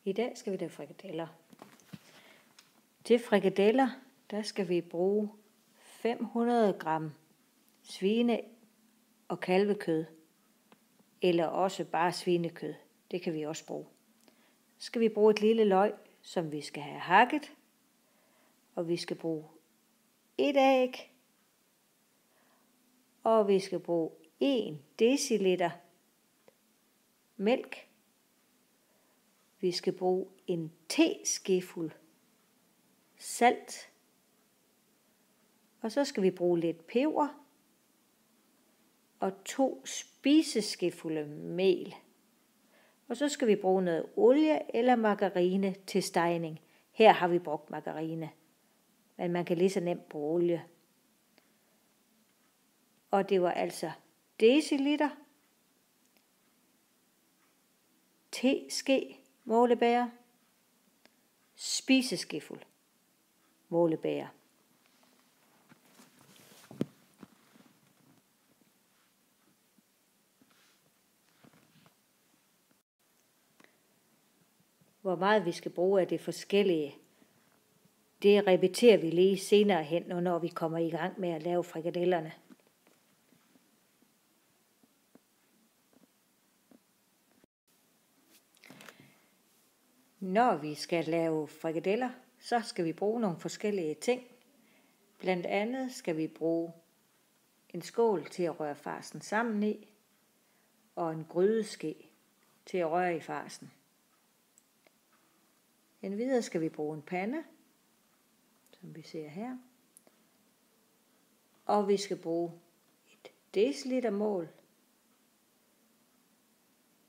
I dag skal vi lave frikadeller. Til frikadeller, der skal vi bruge 500 gram svine- og kalvekød, eller også bare svinekød. Det kan vi også bruge. Så skal vi bruge et lille løg, som vi skal have hakket, og vi skal bruge et æg, og vi skal bruge 1 deciliter mælk. Vi skal bruge en teskefuld salt, og så skal vi bruge lidt peber og 2 spiseskefulde mel. Og så skal vi bruge noget olie eller margarine til stegning. Her har vi brugt margarine, men man kan lige så nemt bruge olie. Og det var altså deciliter, teske målebæger, spiseskefuld målebæger. Hvor meget vi skal bruge af det forskellige, det repeterer vi lige senere hen, når vi kommer i gang med at lave frikadellerne. Når vi skal lave frikadeller, så skal vi bruge nogle forskellige ting. Blandt andet skal vi bruge en skål til at røre farsen sammen i, og en grydeske til at røre i farsen. Endvidere skal vi bruge en pande, som vi ser her. Og vi skal bruge et decilitermål.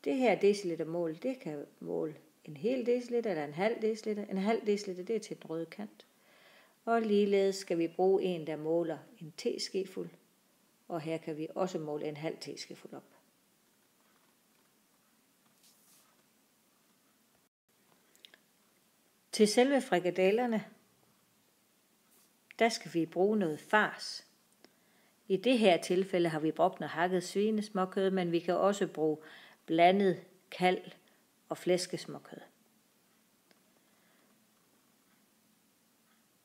Det her decilitermål, det kan måle en hel deciliter eller en halv deciliter. En halv deciliter, det er til den røde kant. Og ligeledes skal vi bruge en, der måler en teskefuld. Og her kan vi også måle en halv teskefuld op. Til selve frikadellerne, der skal vi bruge noget fars. I det her tilfælde har vi brugt noget hakket svinesmåkød, men vi kan også bruge blandet kalv og flæskesmåkød.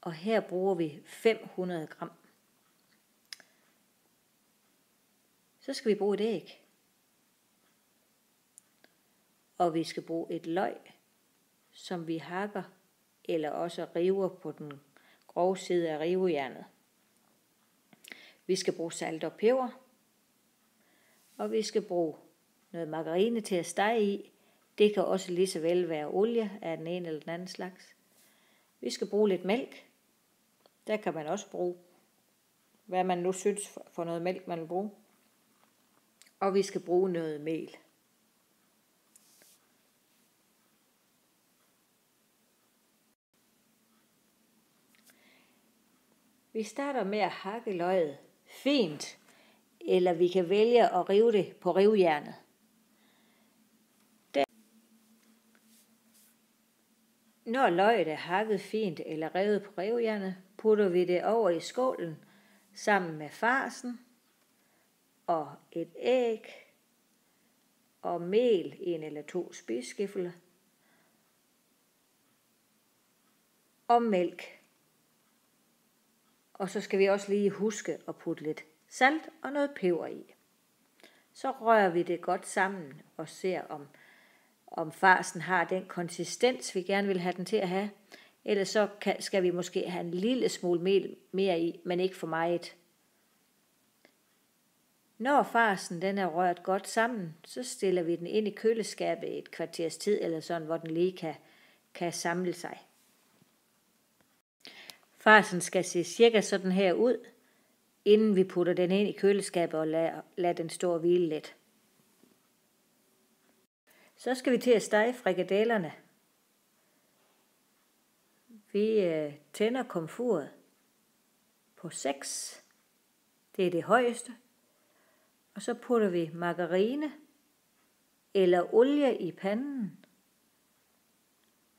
Og her bruger vi 500 gram. Så skal vi bruge et æg. Og vi skal bruge et løg, som vi hakker eller også river på den grove side af rivejernet. Vi skal bruge salt og peber. Og vi skal bruge noget margarine til at stege i. Det kan også lige så vel være olie af den ene eller den anden slags. Vi skal bruge lidt mælk. Der kan man også bruge, hvad man nu synes for noget mælk, man vil bruge. Og vi skal bruge noget mel. Vi starter med at hakke løget fint, eller vi kan vælge at rive det på rivejernet. Når løget er hakket fint eller revet på rivejernet, putter vi det over i skålen sammen med farsen og et æg og mel, 1 eller 2 spiseskefulde og mælk. Og så skal vi også lige huske at putte lidt salt og noget peber i. Så rører vi det godt sammen og ser, om farsen har den konsistens, vi gerne vil have den til at have. Eller så skal vi måske have en lille smule mel mere i, men ikke for meget. Når farsen den er rørt godt sammen, så stiller vi den ind i køleskabet et kvarters tid, eller sådan, hvor den lige kan samle sig. Farsen skal se cirka sådan her ud, inden vi putter den ind i køleskabet og lader den stå og hvile lidt. Så skal vi til at stege frikadellerne. Vi tænder komfuret på 6. Det er det højeste. Og så putter vi margarine eller olie i panden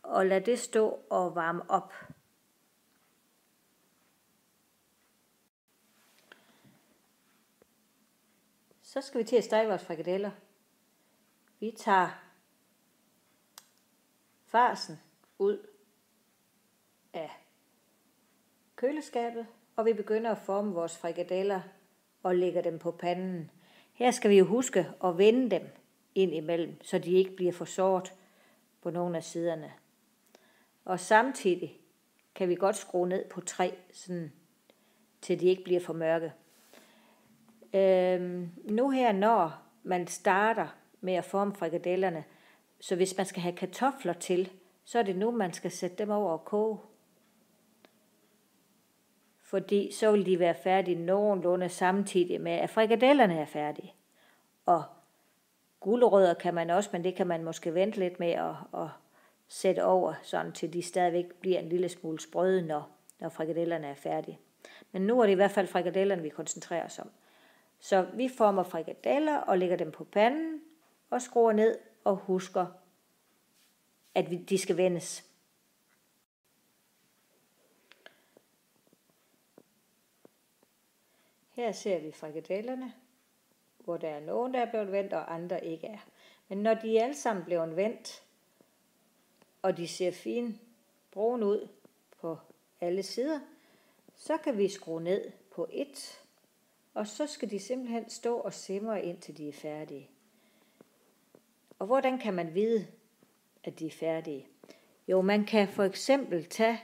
og lader det stå og varme op. Så skal vi til at stege vores frikadeller. Vi tager farsen ud af køleskabet, og vi begynder at forme vores frikadeller og lægger dem på panden. Her skal vi jo huske at vende dem ind imellem, så de ikke bliver for sort på nogle af siderne. Og samtidig kan vi godt skrue ned på 3, sådan, til de ikke bliver for mørke. Nu her, når man starter med at forme frikadellerne, så hvis man skal have kartofler til, så er det nu, man skal sætte dem over og koge. Fordi så vil de være færdige nogenlunde samtidig med, at frikadellerne er færdige. Og gulerødder kan man også, men det kan man måske vente lidt med at sætte over, sådan til de stadigvæk bliver en lille smule sprøde, når frikadellerne er færdige. Men nu er det i hvert fald frikadellerne, vi koncentrerer os om. Så vi former frikadeller og lægger dem på panden og skruer ned og husker, at de skal vendes. Her ser vi frikadellerne, hvor der er nogen, der er blevet vendt, og andre ikke er. Men når de alle sammen bliver vendt, og de ser fint brune ud på alle sider, så kan vi skrue ned på 1, og så skal de simpelthen stå og simre indtil de er færdige. Og hvordan kan man vide, at de er færdige? Jo, man kan for eksempel tage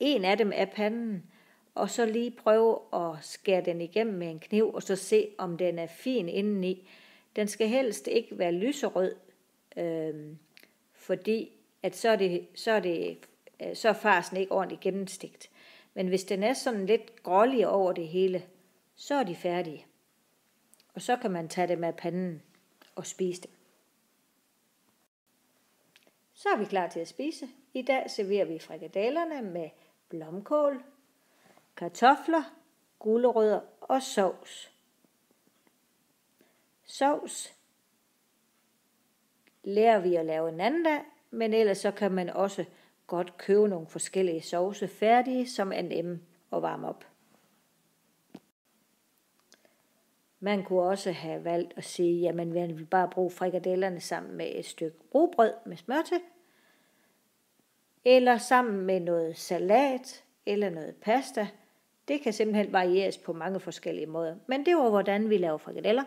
en af dem af panden, og så lige prøve at skære den igennem med en kniv, og så se, om den er fin indeni. Den skal helst ikke være lyserød, fordi at så er farsen ikke ordentligt gennemstegt. Men hvis den er sådan lidt grålig over det hele, så er de færdige. Og så kan man tage dem af panden og spise dem. Så er vi klar til at spise. I dag serverer vi frikadellerne med blomkål, kartofler, gulerødder og sovs. Sovs lærer vi at lave en anden dag, men ellers så kan man også godt købe nogle forskellige sovse færdige, som er nemme at varme op. Man kunne også have valgt at sige, jamen vi vil bare bruge frikadellerne sammen med et stykke rugbrød med smør til, eller sammen med noget salat eller noget pasta. Det kan simpelthen varieres på mange forskellige måder, men det var hvordan vi laver frikadeller.